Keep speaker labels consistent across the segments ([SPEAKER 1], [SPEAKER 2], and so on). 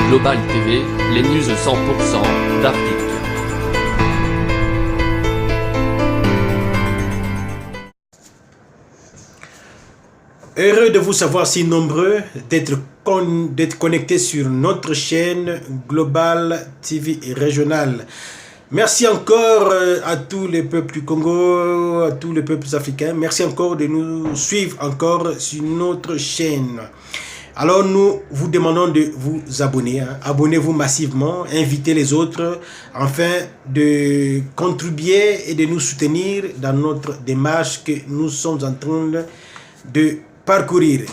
[SPEAKER 1] Global TV, les news 100% d'Afrique.
[SPEAKER 2] Heureux de vous savoir si nombreux, d'être connectés sur notre chaîne Global TV régionale. Merci encore à tous les peuples du Congo, à tous les peuples africains. Merci encore de nous suivre encore sur notre chaîne. Alors nous vous demandons de vous abonner. Abonnez-vous massivement, invitez les autres afin de contribuer et de nous soutenir dans notre démarche que nous sommes en train de parcourir.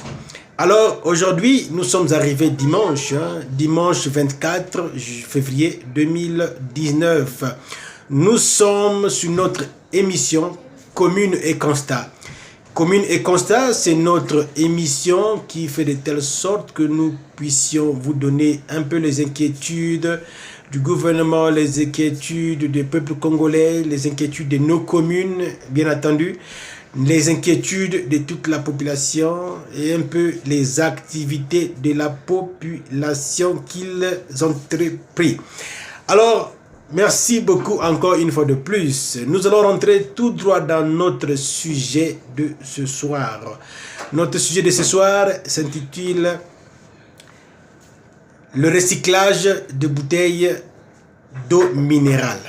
[SPEAKER 2] Alors aujourd'hui nous sommes arrivés dimanche 24 février 2019. Nous sommes sur notre émission Commune et Constat. Commune et Constat, c'est notre émission qui fait de telle sorte que nous puissions vous donner un peu les inquiétudes du gouvernement, les inquiétudes des peuples congolais, les inquiétudes de nos communes, bien entendu, les inquiétudes de toute la population et un peu les activités de la population qu'ils ont entrepris. Alors, merci beaucoup encore une fois de plus. Nous allons rentrer tout droit dans notre sujet de ce soir. Notre sujet de ce soir s'intitule le recyclage de bouteilles d'eau minérale.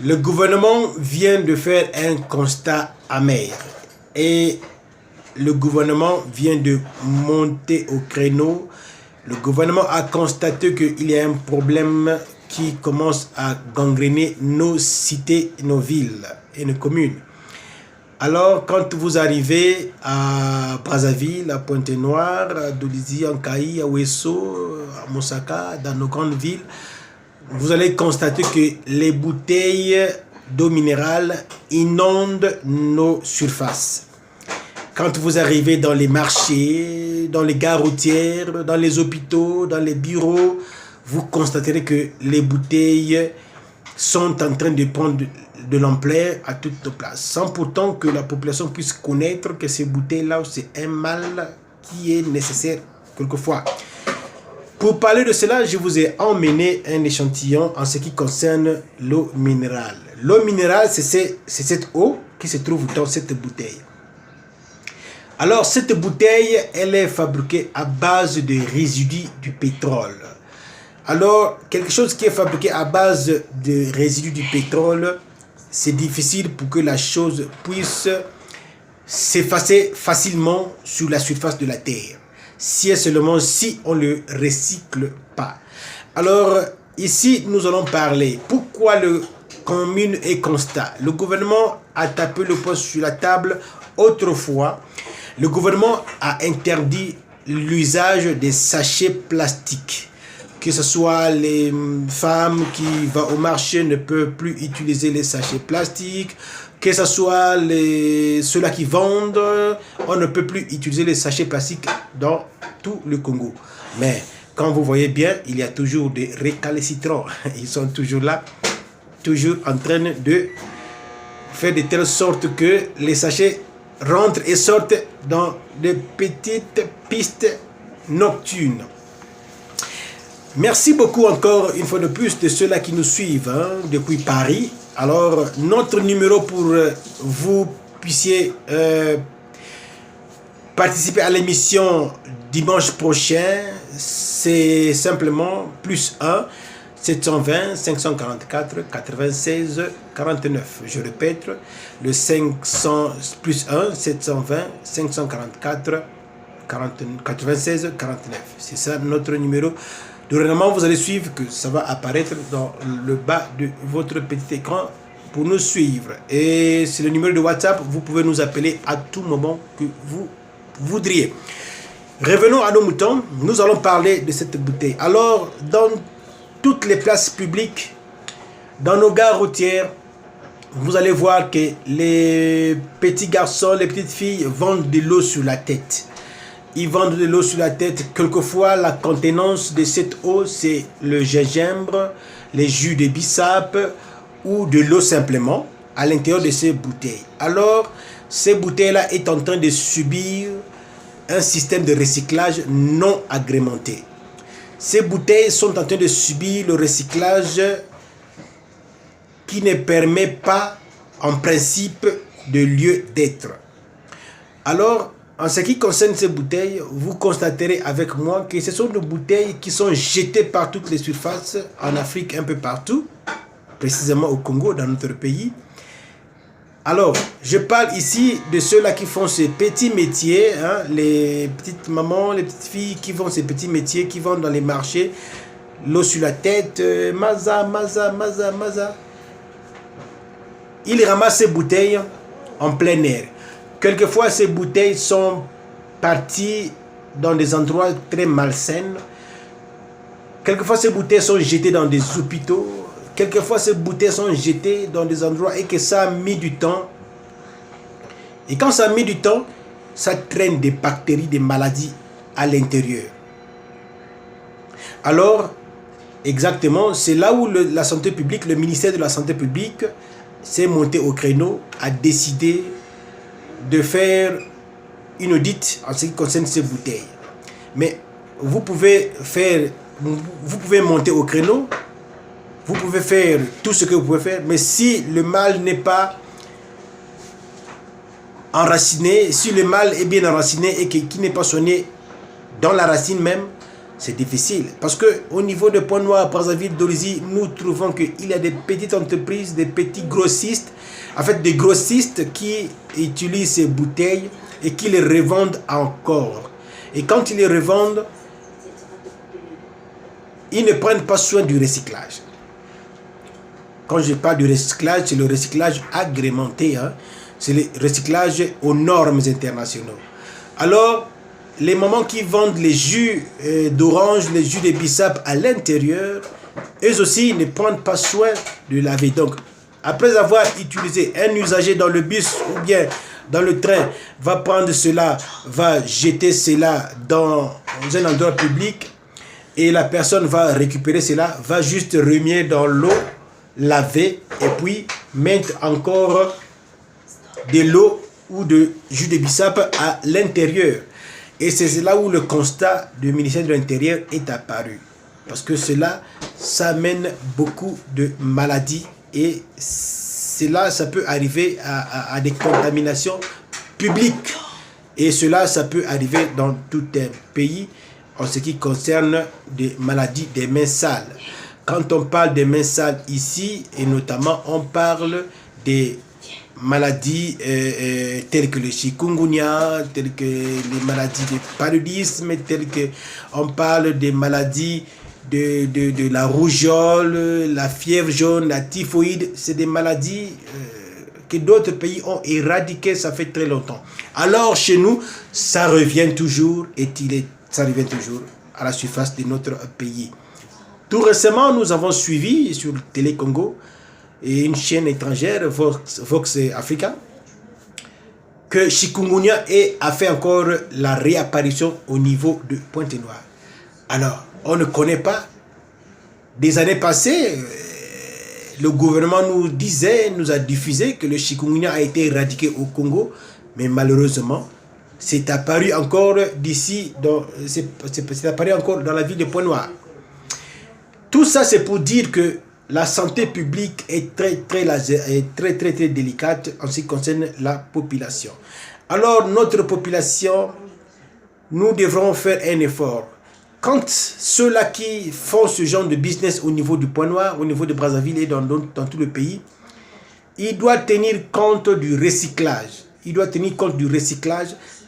[SPEAKER 2] Le gouvernement vient de faire un constat amer et le gouvernement vient de monter au créneau. Le gouvernement a constaté qu'il y a un problème qui commence à gangréner nos cités, nos villes et nos communes. Alors, quand vous arrivez à Brazzaville, à Pointe-Noire, à Dolisie, à Nkaï, à Ouesso, à Mosaka, dans nos grandes villes, vous allez constater que les bouteilles d'eau minérale inondent nos surfaces. Quand vous arrivez dans les marchés, dans les gares routières, dans les hôpitaux, dans les bureaux, vous constaterez que les bouteilles sont en train de prendre de l'ampleur à toutes les places, sans pourtant que la population puisse connaître que ces bouteilles-là, c'est un mal qui est nécessaire quelquefois. Pour parler de cela, je vous ai emmené un échantillon en ce qui concerne l'eau minérale. L'eau minérale, c'est cette eau qui se trouve dans cette bouteille. Alors, cette bouteille, elle est fabriquée à base de résidus du pétrole. Alors, quelque chose qui est fabriqué à base de résidus du pétrole, c'est difficile pour que la chose puisse s'effacer facilement sur la surface de la terre. Si et seulement si on ne le recycle pas. Alors, ici, nous allons parler. Pourquoi le commune et constat? Le gouvernement a tapé le poing sur la table autrefois. Le gouvernement a interdit l'usage des sachets plastiques. Que ce soit les femmes qui vont au marché ne peuvent plus utiliser les sachets plastiques. Que ce soit ceux-là qui vendent, on ne peut plus utiliser les sachets plastiques dans tout le Congo. Mais quand vous voyez bien, il y a toujours des récalcitrants. Ils sont toujours là, toujours en train de faire de telle sorte que les sachets rentrent et sortent dans des petites pistes nocturnes. Merci beaucoup encore une fois de plus de ceux-là qui nous suivent depuis Paris. Alors, notre numéro pour vous puissiez participer à l'émission dimanche prochain, c'est simplement plus 1 720 544 96 49. Je répète, le 500 plus 1 720 544 96 49. C'est ça notre numéro. Dorénavant, vous allez suivre que ça va apparaître dans le bas de votre petit écran pour nous suivre. Et c'est le numéro de WhatsApp, vous pouvez nous appeler à tout moment que vous voudriez. Revenons à nos moutons, nous allons parler de cette bouteille. Alors, dans toutes les places publiques, dans nos gares routières, vous allez voir que les petits garçons, les petites filles vendent de l'eau sur la tête. Ils vendent de l'eau sur la tête. Quelquefois, la contenance de cette eau, c'est le gingembre, les jus de bissap ou de l'eau simplement à l'intérieur de ces bouteilles. Alors, ces bouteilles-là sont en train de subir un système de recyclage non agrémenté. ces bouteilles sont en train de subir le recyclage qui ne permet pas, en principe, de lieu d'être. Alors, en ce qui concerne ces bouteilles, vous constaterez avec moi que ce sont des bouteilles qui sont jetées par toutes les surfaces, en Afrique, un peu partout, précisément au Congo, dans notre pays. Alors, je parle ici de ceux-là qui font ces petits métiers, hein, les petites mamans, les petites filles qui font ces petits métiers, qui vont dans les marchés, l'eau sur la tête, maza. Ils ramassent ces bouteilles en plein air. Quelquefois, ces bouteilles sont parties dans des endroits très malsains. Quelquefois, ces bouteilles sont jetées dans des hôpitaux. Quelquefois, ces bouteilles sont jetées dans des endroits et que ça a mis du temps. Et quand ça a mis du temps, ça traîne des bactéries, des maladies à l'intérieur. Alors, exactement, c'est là où la santé publique, le ministère de la Santé publique, s'est monté au créneau, a décidé de faire une audit en ce qui concerne ces bouteilles. Mais vous pouvez monter au créneau, vous pouvez faire tout ce que vous pouvez faire, mais si le mal n'est pas enraciné, si le mal est bien enraciné et qui n'est pas soigné dans la racine même, c'est difficile. Parce qu'au niveau de Pointe-Noire, Brazzaville, Dorizy, nous trouvons qu'il y a des petites entreprises, des petits grossistes, en fait des grossistes qui utilisent ces bouteilles et qui les revendent encore. Et quand ils les revendent, ils ne prennent pas soin du recyclage. Quand je parle du recyclage, c'est le recyclage agrémenté. Hein? C'est le recyclage aux normes internationales. Alors, les mamans qui vendent les jus d'orange, les jus de bissap à l'intérieur, eux aussi ne prennent pas soin de laver. Donc, après avoir utilisé un usager dans le bus ou bien dans le train, va prendre cela, va jeter cela dans un endroit public et la personne va récupérer cela, va juste remuer dans l'eau, laver et puis mettre encore de l'eau ou de jus de bissap à l'intérieur. Et c'est là où le constat du ministère de l'Intérieur est apparu. Parce que cela, ça amène beaucoup de maladies et cela, ça peut arriver à des contaminations publiques. Et cela, ça peut arriver dans tout un pays en ce qui concerne des maladies des mains sales. Quand on parle des mains sales ici, et notamment on parle des maladies telles que le chikungunya, telles que les maladies de paludisme, telles que on parle des maladies de la rougeole, la fièvre jaune, la typhoïde. C'est des maladies que d'autres pays ont éradiquées, ça fait très longtemps. Alors chez nous, ça revient toujours ça revient toujours à la surface de notre pays. Tout récemment, nous avons suivi sur Télé Congo et une chaîne étrangère, Vox Africa, que chikungunya a fait encore la réapparition au niveau de Pointe-Noire. Alors, on ne connaît pas. Des années passées, le gouvernement nous a diffusé que le chikungunya a été éradiqué au Congo, mais malheureusement, c'est apparu encore c'est apparu encore dans la ville de Pointe-Noire. Tout ça, c'est pour dire que la santé publique est très délicate en ce qui concerne la population. Alors, notre population, nous devrons faire un effort. Quand ceux-là qui font ce genre de business au niveau du Pointe-Noire, au niveau de Brazzaville et dans tout le pays, ils doivent tenir compte du recyclage.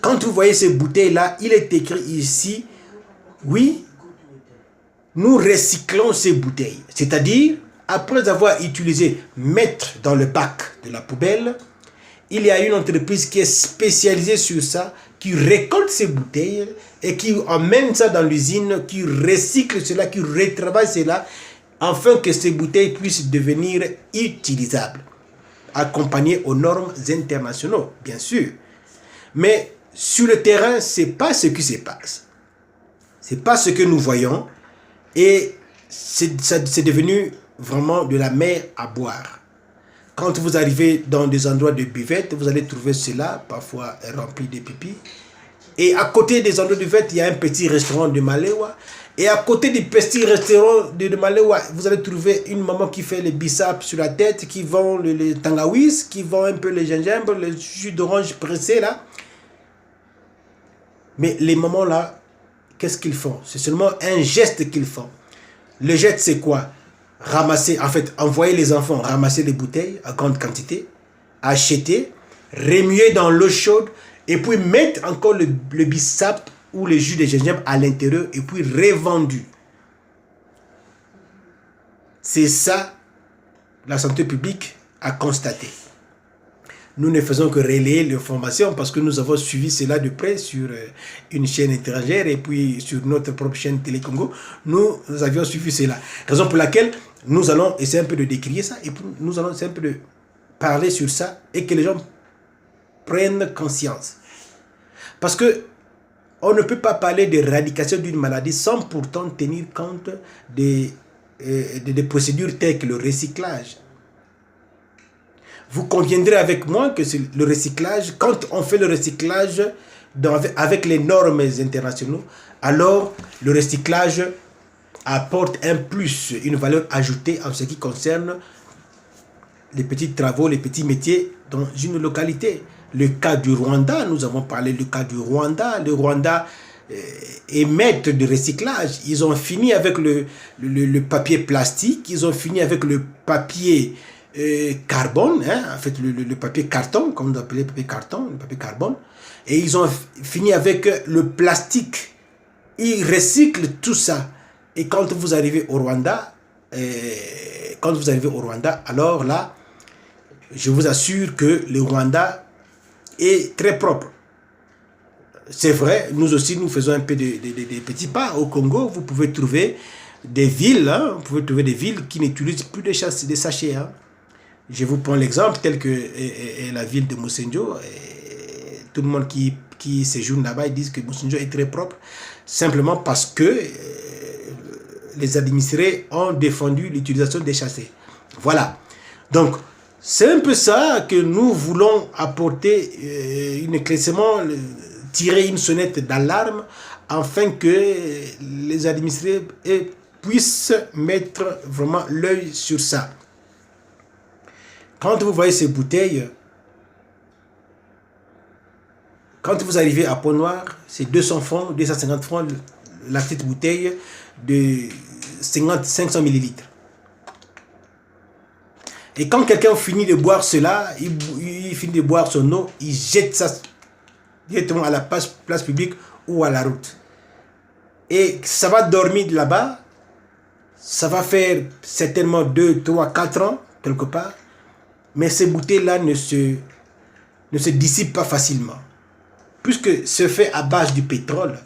[SPEAKER 2] Quand vous voyez ces bouteilles-là, il est écrit ici, oui, nous recyclons ces bouteilles. C'est-à-dire, après avoir utilisé, mettre dans le bac de la poubelle, il y a une entreprise qui est spécialisée sur ça, qui récolte ces bouteilles et qui emmène ça dans l'usine, qui recycle cela, qui retravaille cela, afin que ces bouteilles puissent devenir utilisables, accompagnées aux normes internationales, bien sûr. Mais sur le terrain, ce n'est pas ce qui se passe. Ce n'est pas ce que nous voyons. Et c'est devenu vraiment de la mer à boire. Quand vous arrivez dans des endroits de buvette, vous allez trouver cela, parfois rempli de pipi. Et à côté des endroits de fête, il y a un petit restaurant de Malewa. Et à côté du petit restaurant de Malewa, vous allez trouver une maman qui fait les bissap sur la tête, qui vend les tangawis, qui vend un peu les gingembre, le jus d'orange pressé là. Mais les mamans là, qu'est-ce qu'ils font? C'est seulement un geste qu'ils font. Le geste, c'est quoi? Ramasser, en fait, envoyer les enfants ramasser les bouteilles à grande quantité, acheter, remuer dans l'eau chaude, et puis mettre encore le bissap ou le jus de gingembre à l'intérieur, et puis revendu. C'est ça, la santé publique a constaté. Nous ne faisons que relayer l'information parce que nous avons suivi cela de près sur une chaîne étrangère et puis sur notre propre chaîne Télé Congo. Nous avions suivi cela. Raison pour laquelle nous allons essayer un peu de décrire ça et puis nous allons essayer un peu de parler sur ça et que les gens prennent conscience. Parce que on ne peut pas parler d'éradication d'une maladie sans pourtant tenir compte des procédures telles que le recyclage. Vous conviendrez avec moi que le recyclage, quand on fait le recyclage avec les normes internationales, alors le recyclage apporte un plus, une valeur ajoutée en ce qui concerne les petits travaux, les petits métiers dans une localité. Le cas du Rwanda, nous avons parlé du cas du Rwanda. Le Rwanda est maître de recyclage. Ils ont fini avec le papier plastique, ils ont fini avec le papier carbone, hein, en fait le papier carton, comme on appelait le papier carton, le papier carbone, et ils ont fini avec le plastique. Ils recyclent tout ça. Et quand vous arrivez au Rwanda, alors là, je vous assure que le Rwanda est très propre. C'est vrai, nous aussi, nous faisons un peu de petits pas. Au Congo, vous pouvez trouver des villes, hein, vous pouvez trouver des villes qui n'utilisent plus des sachets. Hein. Je vous prends l'exemple tel que la ville de Moussenjo. Tout le monde qui séjourne là-bas, ils disent que Moussenjo est très propre, simplement parce que les administrés ont défendu l'utilisation des sachets. Voilà. Donc, c'est un peu ça que nous voulons apporter, un éclaircissement, tirer une sonnette d'alarme, afin que les administrés puissent mettre vraiment l'œil sur ça. Quand vous voyez ces bouteilles, quand vous arrivez à Pont-Noir, c'est 200 francs, 250 francs la petite bouteille de 500 millilitres. Et quand quelqu'un finit de boire cela, il finit de boire son eau, il jette ça directement à la place publique ou à la route. Et ça va dormir là-bas, ça va faire certainement 2, 3, 4 ans, quelque part. Mais ces bouteilles-là ne se dissipent pas facilement. Puisque c'est fait à base du pétrole,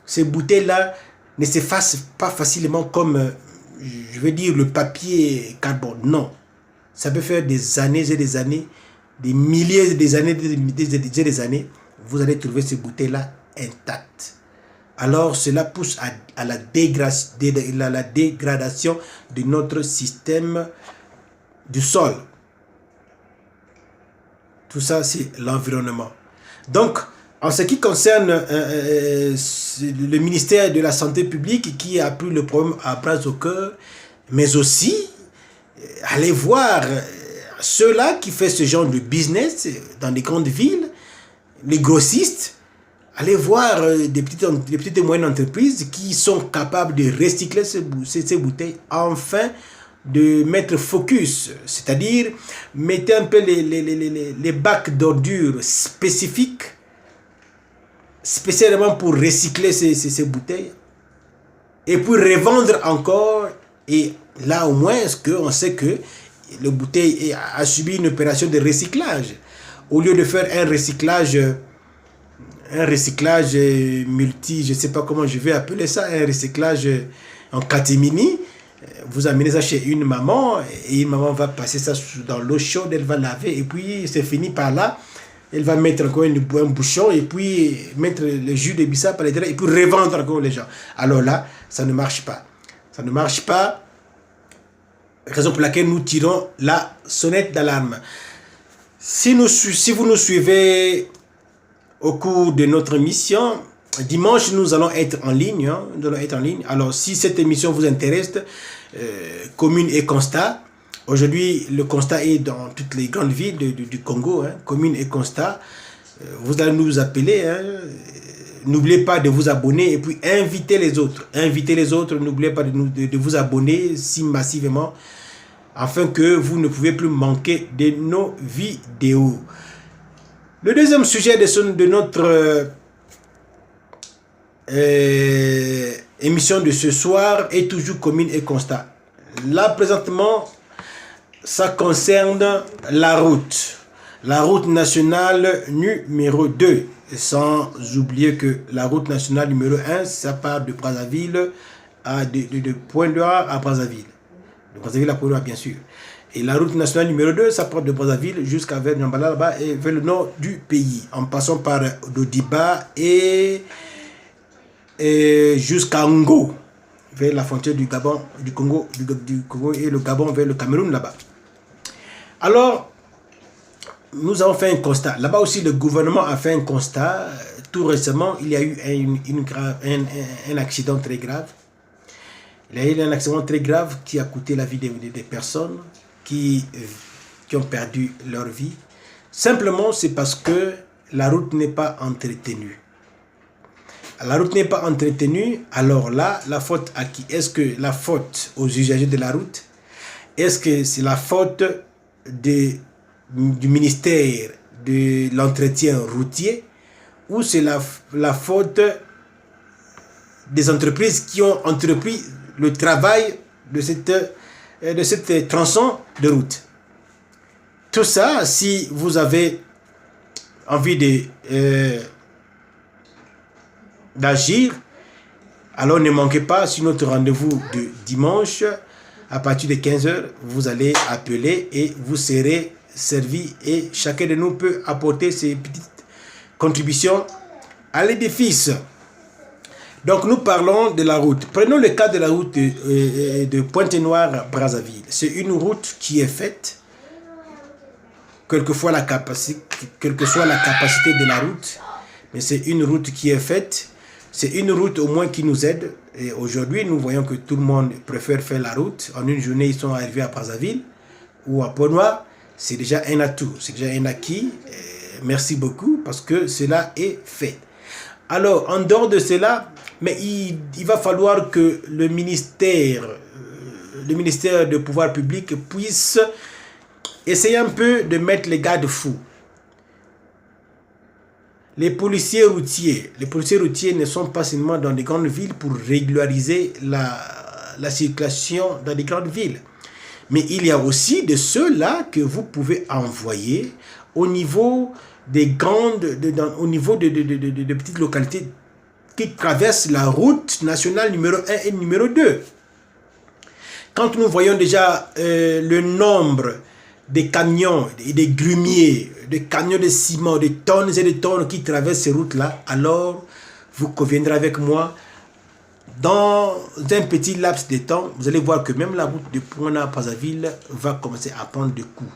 [SPEAKER 2] ces bouteilles-là ne s'effacent pas facilement comme, je veux dire, le papier carbone. Non. Ça peut faire des années et des années, des milliers des années, des années. Vous allez trouver ces bouteilles-là intactes. Alors, cela pousse à la dégradation de notre système du sol. Tout ça, c'est l'environnement. Donc, en ce qui concerne le ministère de la Santé publique qui a pris le problème à bras au cœur, mais aussi, allez voir ceux-là qui font ce genre de business dans les grandes villes, les grossistes, allez voir des petites et moyennes entreprises qui sont capables de recycler ces bouteilles afin de mettre focus, c'est-à-dire mettez un peu les bacs d'ordures spécifiques, spécialement pour recycler ces bouteilles, et pour revendre encore, et là au moins on sait que le bouteille a subi une opération de recyclage. Au lieu de faire un recyclage multi, je ne sais pas comment je vais appeler ça, un recyclage en catimini, vous amenez ça chez une maman et une maman va passer ça dans l'eau chaude, elle va laver et puis c'est fini par là. Elle va mettre encore un bouchon et puis mettre le jus de bissap à l'intérieur et puis revendre encore les gens. Alors là, ça ne marche pas. Ça ne marche pas. Raison pour laquelle nous tirons la sonnette d'alarme. Si vous nous suivez au cours de notre émission. Dimanche, nous allons être en ligne. Alors, si cette émission vous intéresse, commune et constat. Aujourd'hui, le constat est dans toutes les grandes villes du Congo. Commune et constat. Vous allez nous appeler. N'oubliez pas de vous abonner et puis invitez les autres. N'oubliez pas de vous abonner si massivement, afin que vous ne pouvez plus manquer de nos vidéos. Le deuxième sujet de notre émission de ce soir est toujours commune et constat. Là, présentement, ça concerne la route nationale numéro 2. Sans oublier que la route nationale numéro 1, ça part de Brazzaville de Pointe-Noire à Brazzaville. De Brazzaville à Pointe-Noire, bien sûr. Et la route nationale numéro 2, ça part de Brazzaville jusqu'à vers Nyambala, là-bas, et vers le nord du pays, en passant par Dodiba et jusqu'à Ngo, vers la frontière du Gabon, du Congo et le Gabon vers le Cameroun, là-bas. Alors, nous avons fait un constat. Là-bas aussi, le gouvernement a fait un constat. Tout récemment, il y a eu un accident très grave. Il y a eu un accident très grave qui a coûté la vie des personnes qui ont perdu leur vie. Simplement, c'est parce que la route n'est pas entretenue. La route n'est pas entretenue, alors là, la faute à qui? Est-ce que la faute aux usagers de la route? Est-ce que c'est la faute du ministère de l'entretien routier, ou c'est la faute des entreprises qui ont entrepris le travail de cette tronçon de route? Tout ça, si vous avez envie d'agir, alors ne manquez pas sur notre rendez-vous de dimanche à partir de 15h. Vous allez appeler et vous serez servi, et chacun de nous peut apporter ses petites contributions à l'édifice. Donc nous parlons de la route. Prenons le cas de la route de Pointe-Noire à Brazzaville. C'est une route qui est faite, quelle que soit la capacité de la route, mais c'est une route qui est faite. C'est une route au moins qui nous aide. Et aujourd'hui, nous voyons que tout le monde préfère faire la route. En une journée, ils sont arrivés à Brazzaville ou à Pointe-Noire. C'est déjà un atout, c'est déjà un acquis. Merci beaucoup parce que cela est fait. Alors, en dehors de cela, mais il va falloir que le ministère de pouvoir public puisse essayer un peu de mettre les garde-fous. Les policiers routiers ne sont pas seulement dans des grandes villes pour régulariser la circulation dans des grandes villes. Mais il y a aussi de ceux-là que vous pouvez envoyer au niveau des au niveau de petites localités qui traversent la route nationale numéro 1 et numéro 2. Quand nous voyons déjà le nombre des camions et des grumiers, des camions de ciment, des tonnes et des tonnes qui traversent ces routes-là, alors vous conviendrez avec moi, dans un petit laps de temps, vous allez voir que même la route de Pointe-Noire à Brazzaville va commencer à prendre des coups.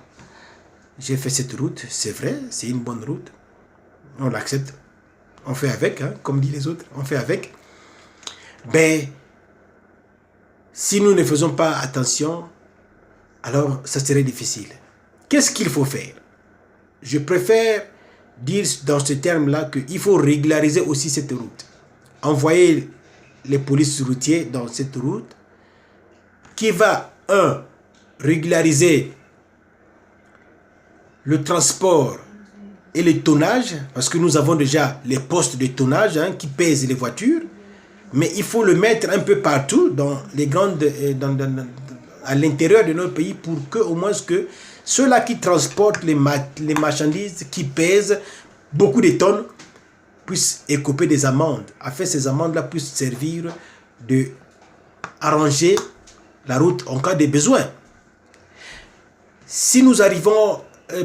[SPEAKER 2] J'ai fait cette route, c'est vrai, c'est une bonne route. On l'accepte. On fait avec, comme disent les autres, on fait avec. Ben, si nous ne faisons pas attention, alors ça serait difficile. Qu'est-ce qu'il faut faire? Je préfère dire dans ce terme-là qu'il faut régulariser aussi cette route. Envoyer les polices routiers dans cette route qui va, régulariser le transport et le tonnage, parce que nous avons déjà les postes de tonnage qui pèsent les voitures, mais il faut le mettre un peu partout dans les grandes, à l'intérieur de notre pays, pour que au moins que ceux-là qui transportent les marchandises qui pèsent beaucoup de tonnes puissent écoper des amendes, afin que ces amendes-là puissent servir de arranger la route en cas de besoin. Si nous arrivons,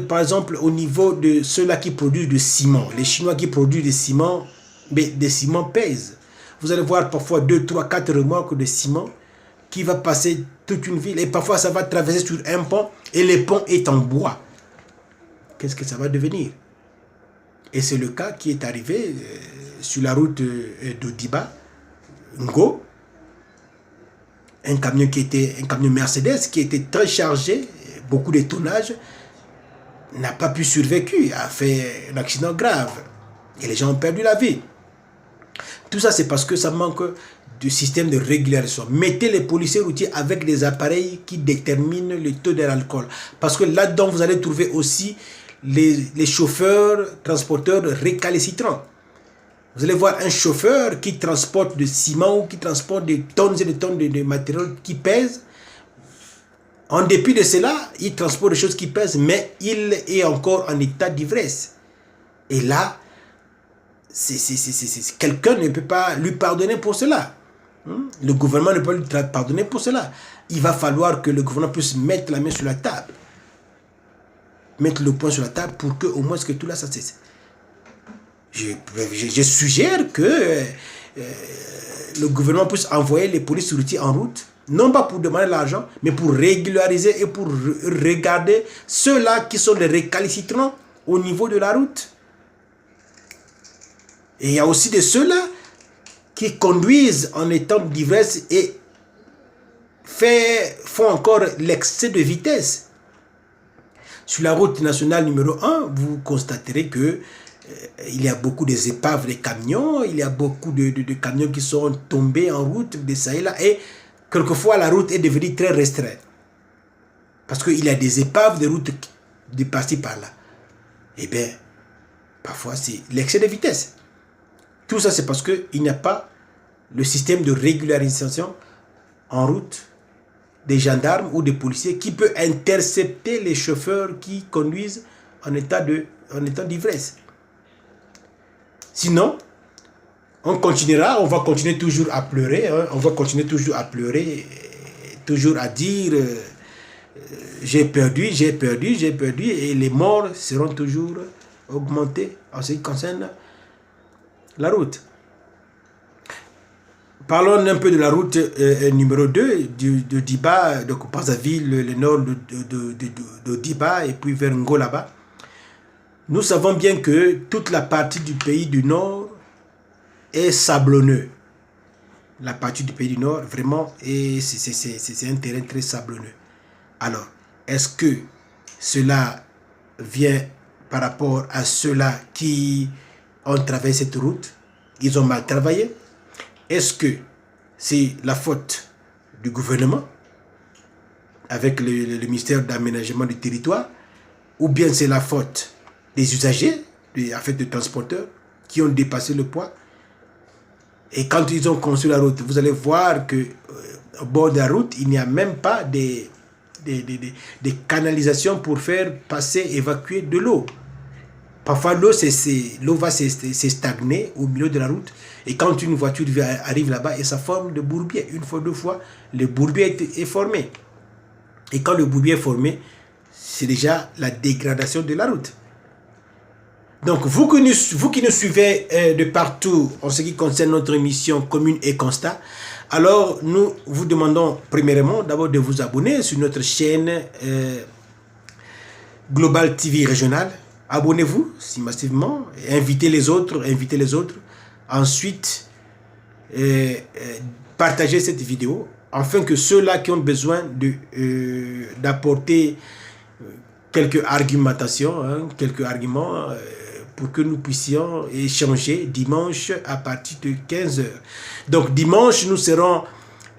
[SPEAKER 2] par exemple, au niveau de ceux-là qui produisent du ciment, les Chinois qui produisent du ciment, mais des ciments pèsent. Vous allez voir parfois 2, 3, 4 remorques de ciment qui va passer toute une ville, et parfois ça va traverser sur un pont, et le pont est en bois. Qu'est-ce que ça va devenir? Et c'est le cas qui est arrivé sur la route d'Odiba, Ngo. Un camion Mercedes qui était très chargé, beaucoup de tonnage, n'a pas pu survivre, a fait un accident grave. Et les gens ont perdu la vie. Tout ça, c'est parce que ça manque de système de régulation. Mettez les policiers routiers avec des appareils qui déterminent le taux de l'alcool. Parce que là-dedans, vous allez trouver aussi les chauffeurs, transporteurs récalcitrants. Vous allez voir un chauffeur qui transporte du ciment ou qui transporte des tonnes et des tonnes de matériel qui pèsent. En dépit de cela, il transporte des choses qui pèsent, mais il est encore en état d'ivresse. Et là, quelqu'un ne peut pas lui pardonner pour cela. Le gouvernement ne peut lui pardonner pour cela. Il va falloir que le gouvernement puisse mettre la main sur la table. Mettre le poing sur la table pour que au moins que tout là ça cesse. Je suggère que le gouvernement puisse envoyer les policiers routiers en route, non pas pour demander l'argent, mais pour régulariser et pour regarder ceux-là qui sont des récalcitrants au niveau de la route. Et il y a aussi de ceux-là qui conduisent en étant d'ivresse et font encore l'excès de vitesse. Sur la route nationale numéro 1, vous constaterez que il y a beaucoup des épaves de camions, il y a beaucoup de camions qui sont tombés en route de ça et là, et quelquefois la route est devenue très restreinte. Parce qu'il y a des épaves de route de par-ci par-là. Eh bien, parfois c'est l'excès de vitesse. Tout ça c'est parce qu'il n'y a pas le système de régularisation en route des gendarmes ou des policiers qui peut intercepter les chauffeurs qui conduisent en état d'ivresse. Sinon, on va continuer toujours à pleurer, on va continuer toujours à pleurer, toujours à dire j'ai perdu, et les morts seront toujours augmentés en ce qui concerne la route. Parlons un peu de la route numéro 2 de Diba, donc Brazzaville, le nord de Diba et puis vers Ngo là-bas. Nous savons bien que toute la partie du pays du Nord est sablonneux. La partie du pays du Nord, vraiment, c'est un terrain très sablonneux. Alors, est-ce que cela vient par rapport à ceux-là qui ont traversé cette route? Ils ont mal travaillé? Est-ce que c'est la faute du gouvernement avec le ministère d'aménagement du territoire? Ou bien c'est la faute des usagers, des transporteurs qui ont dépassé le poids? Et quand ils ont construit la route, vous allez voir que au bord de la route, il n'y a même pas des canalisations pour faire passer, évacuer de l'eau. Parfois, l'eau va se stagner au milieu de la route. Et quand une voiture arrive là-bas, et ça forme des bourbiers. Une fois, deux fois, le bourbier est formé. Et quand le bourbier est formé, c'est déjà la dégradation de la route. Donc, vous qui nous suivez de partout en ce qui concerne notre émission Commune et Constat, alors nous vous demandons premièrement d'abord de vous abonner sur notre chaîne Global TV Régional. Abonnez-vous si massivement, invitez les autres. Ensuite, partagez cette vidéo afin que ceux-là qui ont besoin d'apporter quelques argumentations, quelques arguments pour que nous puissions échanger dimanche à partir de 15h. Donc dimanche, nous serons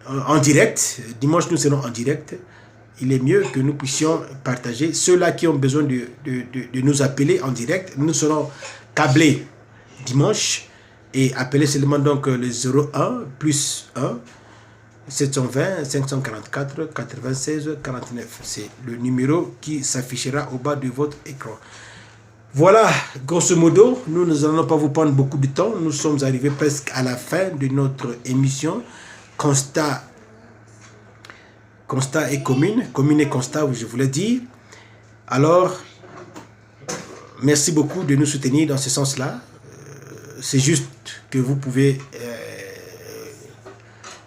[SPEAKER 2] en direct. Il est mieux que nous puissions partager. Ceux-là qui ont besoin de nous appeler en direct, nous serons câblés dimanche et appelez seulement donc le 01 plus 1 720 544 96 49. C'est le numéro qui s'affichera au bas de votre écran. Voilà, grosso modo, nous n'allons pas vous prendre beaucoup de temps. Nous sommes arrivés presque à la fin de notre émission Constat et commune et constat, je voulais dire. Alors, merci beaucoup de nous soutenir dans ce sens-là. C'est juste que vous pouvez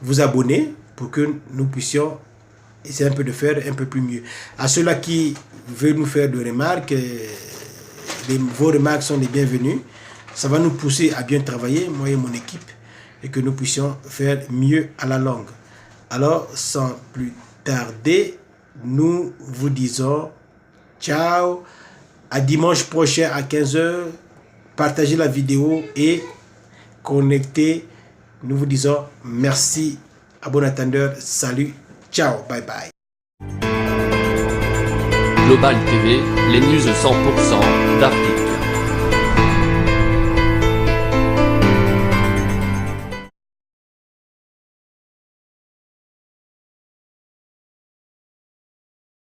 [SPEAKER 2] vous abonner pour que nous puissions essayer un peu de faire un peu plus mieux. À ceux-là qui veulent nous faire des remarques, vos remarques sont les bienvenues. Ça va nous pousser à bien travailler, moi et mon équipe, et que nous puissions faire mieux à la longue. Alors, sans plus tarder, nous vous disons ciao, à dimanche prochain à 15h. Partagez la vidéo et connectez. Nous vous disons merci à bon attendeur. Salut, ciao, bye bye.
[SPEAKER 1] Global TV, les news 100% d'Afrique.